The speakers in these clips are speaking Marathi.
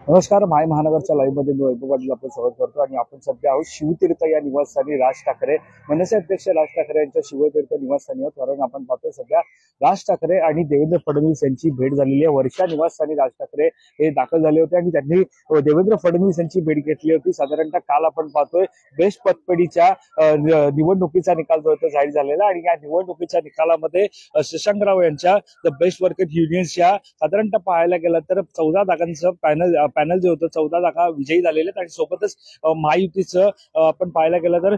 नमस्कार. माय महानगरच्या लाईव्ह मध्ये मी वैभव पाटील आपलं स्वागत करतो आणि आपण सध्या आहोत शिवतीर्थ या निवासस्थानी राज ठाकरे मनसे अध्यक्ष राज ठाकरे यांच्या शिवतीर्थ निवासस्थानी आहोत. कारण आपण पाहतोय सध्या राज ठाकरे आणि देवेंद्र फडणवीस यांची भेट झालेली आहे. वर्षा निवासस्थानी राज ठाकरे हे दाखल झाले होते आणि त्यांनी देवेंद्र फडणवीस यांची भेट घेतली होती. साधारणतः काल आपण पाहतोय बेस्ट पतपेढीच्या निवडणुकीचा निकाल जो होता जाहीर झालेला आणि या निवडणुकीच्या निकालामध्ये शशांकराव यांच्या द बेस्ट वर्कर युनियन्सच्या साधारणतः पाहायला गेलं तर 14 जागांचं पॅनल जे होतं 14 जागा विजयी झालेले आहेत आणि सोबतच महायुतीचं आपण पाहायला गेलं तर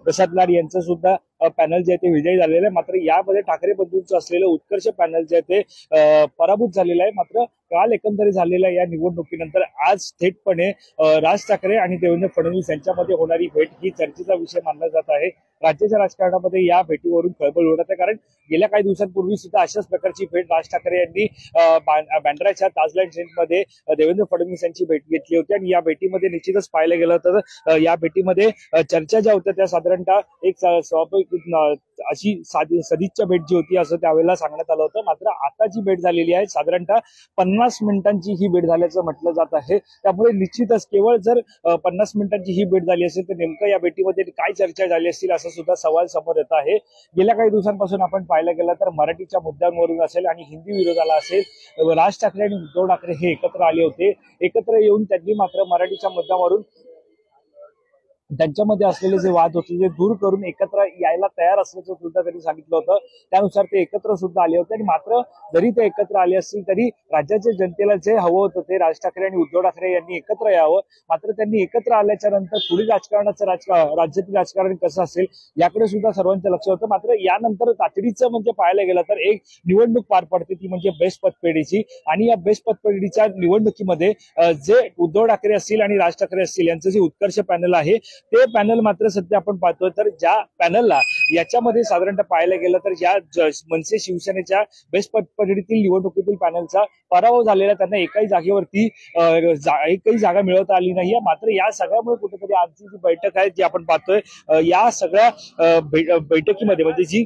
प्रसाद लाड यांचं सुद्धा पॅनल जे आहे ते विजयी झालेलं आहे. मात्र यामध्ये ठाकरे बंधूंचं असलेलं उत्कर्ष पॅनल जे आहे ते पराभूत झालेलं आहे. मात्र काल एकंदरीत झालेल्या या निवडणुकीनंतर आज थेटपणे राज ठाकरे आणि देवेंद्र फडणवीस यांच्यामध्ये होणारी भेट ही चर्चेचा विषय मानला जात आहे. राज्याच्या राजकारणामध्ये या भेटीवरून खळबळ उडत आहे. कारण गेल्या काही दिवसांपूर्वी सुद्धा अशाच प्रकारची भेट राज ठाकरे यांनी बँड्राच्या ताजलँड सेंटमध्ये देवेंद्र फडणवीस यांची भेट घेतली होती आणि या भेटीमध्ये निश्चितच पाहिलं गेलं तर या भेटीमध्ये चर्चा ज्या होत्या त्या साधारणतः एक स्वाभाविक अशी सदिच्छा भेट जी होती असं त्यावेळेला सांगण्यात आलं होतं. मात्र आता जी भेट झालेली आहे साधारणतः 50 मिनिटांची ही भेट झाल्याचं म्हटलं जात आहे. त्यामुळे निश्चितच केवळ जर 50 मिनिटांची ही भेट झाली असेल तर नेमकं या भेटीमध्ये काय चर्चा झाली असतील असं सुद्धा सवाल समोर येत आहे. गेल्या काही दिवसांपासून आपण पाहायला गेलं तर मराठीच्या मुद्द्यांवरून असेल आणि हिंदी विरोधाला असेल राज ठाकरे आणि उद्धव ठाकरे हे एकत्र आले होते. एकत्र येऊन त्यांनी मात्र मराठीच्या मुद्द्यावरून त्यांच्यामध्ये असलेले जे वाद होते ते दूर करून एकत्र यायला तयार असल्याचं सुद्धा त्यांनी सांगितलं होतं. त्यानुसार ते एकत्र सुद्धा आले होते आणि मात्र जरी ते एकत्र आले असतील तरी राज्याच्या जनतेला जे हवं होतं ते राज ठाकरे आणि उद्धव ठाकरे यांनी एकत्र यावं. मात्र त्यांनी एकत्र आल्याच्या नंतर पुढील राज्यातील राजकारण कसं असेल याकडे सुद्धा सर्वांचं लक्ष होतं. मात्र यानंतर तातडीचं म्हणजे पाहायला गेलं तर एक निवडणूक पार पडते ती म्हणजे बेस्ट पतपेढीची आणि या बेस्ट पतपेढीच्या निवडणुकीमध्ये जे उद्धव ठाकरे असतील आणि राज ठाकरे असतील यांचं जे उत्कर्ष पॅनल आहे ते पॅनल मात्र सध्या आपण पाहतोय तर ज्या पॅनलला याच्यामध्ये साधारणतः पाहायला गेलं तर या मनसे शिवसेनेच्या बेस्ट पतपेढीतील निवडणुकीतील पॅनलचा पराभव झालेला त्यांना एकाही जागेवरती एकही जागा मिळवता आली नाहीये. मात्र या सगळ्यामुळे कुठेतरी आजची जी बैठक आहे जी आपण पाहतोय या सगळ्या बैठकीमध्ये म्हणजे जी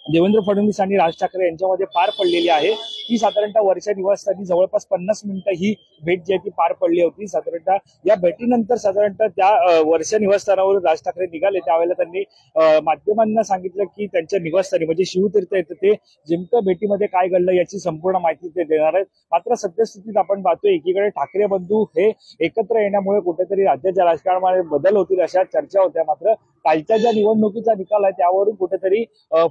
देवेंद्र फडणवीस आणि राज ठाकरे यांच्यामध्ये पार पडलेली आहे ही साधारणतः वर्षा निवासस्थानी जवळपास 50 मिनिटं ही भेट जी आहे ती पार पडली होती. साधारणतः या भेटीनंतर साधारणतः त्या वर्षा निवासस्थानावरून राज ठाकरे निघाले त्यावेळेला त्यांनी माध्यमांना सांगितलं की त्यांच्या निवासस्थानी म्हणजे शिवतीर्थ येतं ते नेमकं भेटीमध्ये काय घडलं याची संपूर्ण माहिती ते देणार आहेत. मात्र सद्यस्थितीत आपण पाहतोय एकीकडे ठाकरे बंधू हे एकत्र येण्यामुळे कुठेतरी राज्याच्या राजकारणामध्ये बदल होतील अशा चर्चा होत्या. मात्र कालच्या ज्या निवडणुकीचा निकाल आहे त्यावरून कुठेतरी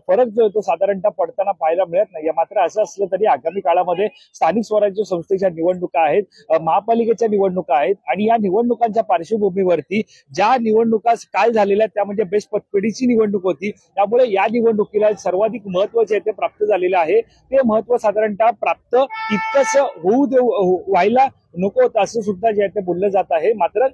फरक जो तो साधारणतः पडताना पाहायला मिळत नाही. मात्र असं असलं तरी आगामी काळामध्ये स्थानिक स्वराज्य संस्थेच्या निवडणुका आहेत, महापालिकेच्या निवडणुका आहेत आणि या निवडणुकांच्या पार्श्वभूमीवरती ज्या निवडणुका काल झालेल्या त्या म्हणजे बेस्ट पतपेढीची निवडणूक होती. त्यामुळे या निवडणुकीला सर्वाधिक महत्व जे ते प्राप्त झालेलं आहे ते महत्व साधारणतः प्राप्त तितकंच व्हायला नको होतं असं सुद्धा जे आहे ते बोललं जात आहे. मात्र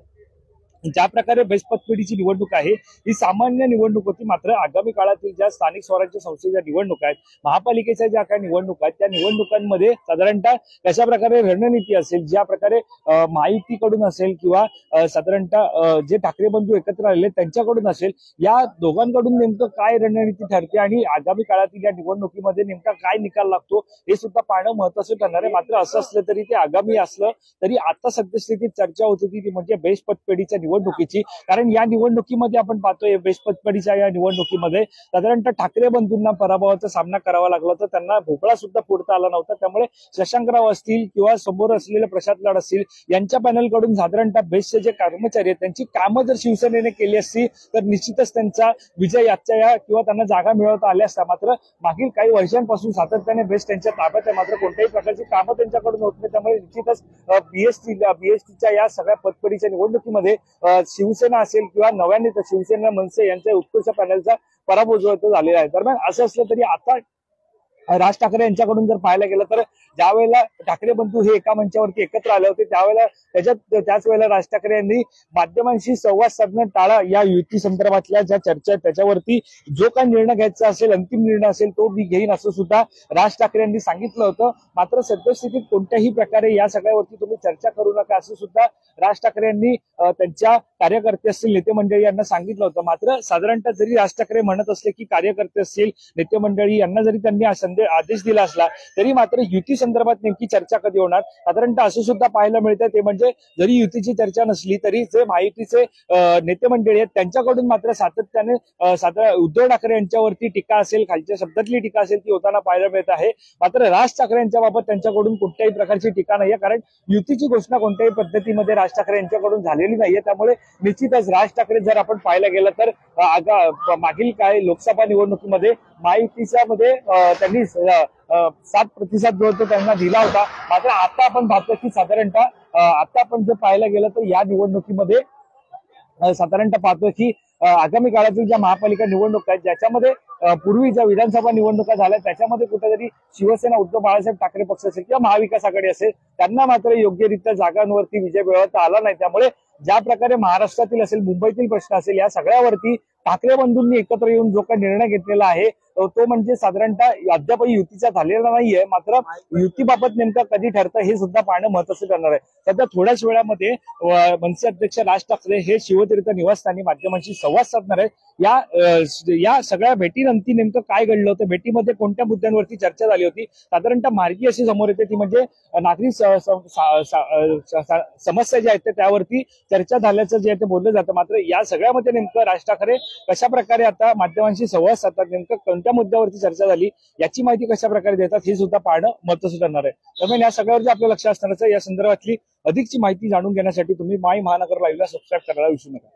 ज्या प्रकारे बेस्ट पतपेढीची निवडणूक आहे ही सामान्य निवडणूक होती. मात्र आगामी काळातील ज्या स्थानिक स्वराज्य संस्थेच्या निवडणुका आहेत, महापालिकेच्या ज्या काही निवडणुका आहेत त्या निवडणुकांमध्ये साधारणतः कशा प्रकारे रणनीती असेल, ज्या प्रकारे महायुतीकडून असेल किंवा साधारणतः जे ठाकरे बंधू एकत्र आलेले त्यांच्याकडून असेल, या दोघांकडून नेमकं काय रणनीती ठरते आणि आगामी काळातील या निवडणुकीमध्ये नेमका काय निकाल लागतो हे सुद्धा पाहणं महत्वाचं ठरणार आहे. मात्र असं असलं तरी ते आगामी असलं तरी आता सद्यस्थितीत चर्चा होती ती म्हणजे बेस्ट पतपेढीच्या निवडणुकीची. कारण या निवडणुकीमध्ये आपण पाहतोय बेस्ट पतपेढीच्या या निवडणुकीमध्ये साधारणतः ठाकरे बंधूंना पराभवाचा सामना करावा लागला होता. त्यांना भोपळा सुद्धा फोडता आला नव्हता. त्यामुळे शशांकराव असतील किंवा समोर असलेले प्रसाद लाड असतील यांच्या पॅनलकडून साधारणतः बेस्टचे जे कर्मचारी आहेत त्यांची कामं जर शिवसेनेने केली असती तर निश्चितच त्यांचा विजय आजच्या या किंवा त्यांना जागा मिळवता आल्या असता. मात्र मागील काही वर्षांपासून सातत्याने बेस्ट त्यांच्या ताब्यात आहे, मात्र कोणत्याही प्रकारची कामं त्यांच्याकडून होत नाही. त्यामुळे निश्चितच बीएसटीच्या या सगळ्या पतपेढीच्या निवडणुकीमध्ये शिवसेना असेल किंवा नव्याने शिवसेना मनसे यांच्या उत्कृष्ट पॅनलचा पराभव जो झालेला आहे. दरम्यान असं असलं तरी आता राज ठाकरे यांच्याकडून जर पाहायला गेलं तर ज्या वेळेला ठाकरे बंधू हे एका मंचावरती एकत्र आले होते त्यावेळेला त्याच वेळेला राज ठाकरे यांनी माध्यमांशी संवाद साधणं टाळा, या युती संदर्भातल्या ज्या चर्चा त्याच्यावरती जो काही निर्णय घ्यायचा असेल, अंतिम निर्णय असेल तो मी घेईन असं सुद्धा राज ठाकरे यांनी सांगितलं होतं. मात्र सद्यस्थितीत कोणत्याही प्रकारे या सगळ्यावरती तुम्ही चर्चा करू नका असं सुद्धा राज ठाकरे यांनी त्यांच्या कार्यकर्ते असतील, नेते मंडळी यांना सांगितलं होतं. मात्र साधारणतः जरी राज ठाकरे म्हणत असले की कार्यकर्ते असतील, नेते मंडळी यांना जरी त्यांनी आदेश दिला असला तरी मात्र युती संदर्भात नेमकी चर्चा कधी होणार साधारणतः असं सुद्धा पाहायला मिळतं। ते म्हणजे जरी युतीची चर्चा नसली तरी जे महायुतीचे नेते मंडळी आहेत त्यांच्याकडून मात्र सातत्याने उद्धव ठाकरे यांच्यावरती टीका असेल, खालच्या शब्दातली टीका असेल ती होताना पाहायला मिळत आहे। मात्र राज ठाकरे यांच्या बाबत त्यांच्याकडून कुठल्याही प्रकारची टीका नाहीये, कारण युतीची घोषणा कोणत्याही पद्धतीमध्ये राज ठाकरे यांच्याकडून झालेली नाहीये। त्यामुळे निश्चितच राज ठाकरे जर आपण पाहायला गेलं तर मागील काही लोकसभा निवडणुकीमध्ये महायुतीच्या मध्ये त्यांनी 7% जो होता त्यांना दिला होता। मात्र आता आपण पाहतो की साधारणतः आता आपण जर पाहायला गेलं तर या निवडणुकीमध्ये साधारणतः पाहतो की आगामी काळातील ज्या महापालिका निवडणुका आहेत ज्याच्यामध्ये पूर्वी ज्या विधानसभा निवडणुका झाल्या त्याच्यामध्ये कुठेतरी शिवसेना उद्धव बाळासाहेब ठाकरे पक्ष असेल किंवा महाविकास आघाडी असेल त्यांना मात्र योग्यरित्या जागांवरती विजय मिळवता आला नाही। त्यामुळे ज्या प्रकारे महाराष्ट्रातील असेल, मुंबईतील प्रश्न असेल, या सगळ्यावरती ठाकरे बंधूंनी एकत्र येऊन जो काही निर्णय घेतलेला आहे तो म्हणजे साधारणतः अद्यापही युतीचा झालेला नाहीये। मात्र युतीबाबत नेमकं कधी ठरतं हे सुद्धा पाहणं महत्त्वाचं ठरणार आहे। सध्या थोड्याच वेळामध्ये मनसे अध्यक्ष राज ठाकरे हे शिवतीर्थ निवासस्थानी माध्यमांशी संवाद साधणार आहेत। या सगळ्या भेटीनंतर नेमकं काय घडलं होतं, भेटीमध्ये कोणत्या मुद्द्यांवरती चर्चा झाली होती, साधारणतः मार्गी अशी समोर येते ती म्हणजे नागरी समस्या ज्या आहेत त्यावरती चर्चा झाल्याचं जे ते बोललं जातं। मात्र या सगळ्यामध्ये नेमकं राज ठाकरे कशा प्रकारे आता माध्यमांशी संवाद साधतात, नेमकं कोणत्या मुद्द्यावरती चर्चा झाली याची माहिती कशा प्रकारे देतात हे सुद्धा पाहणं महत्त्वाचं ठरणार आहे। त्यामुळे या सगळ्यावरती आपलं लक्ष असणारच आहे। या संदर्भातली अधिकची माहिती जाणून घेण्यासाठी तुम्ही माय महानगर लाईव्हला सबस्क्राईब करायला विसरू नका।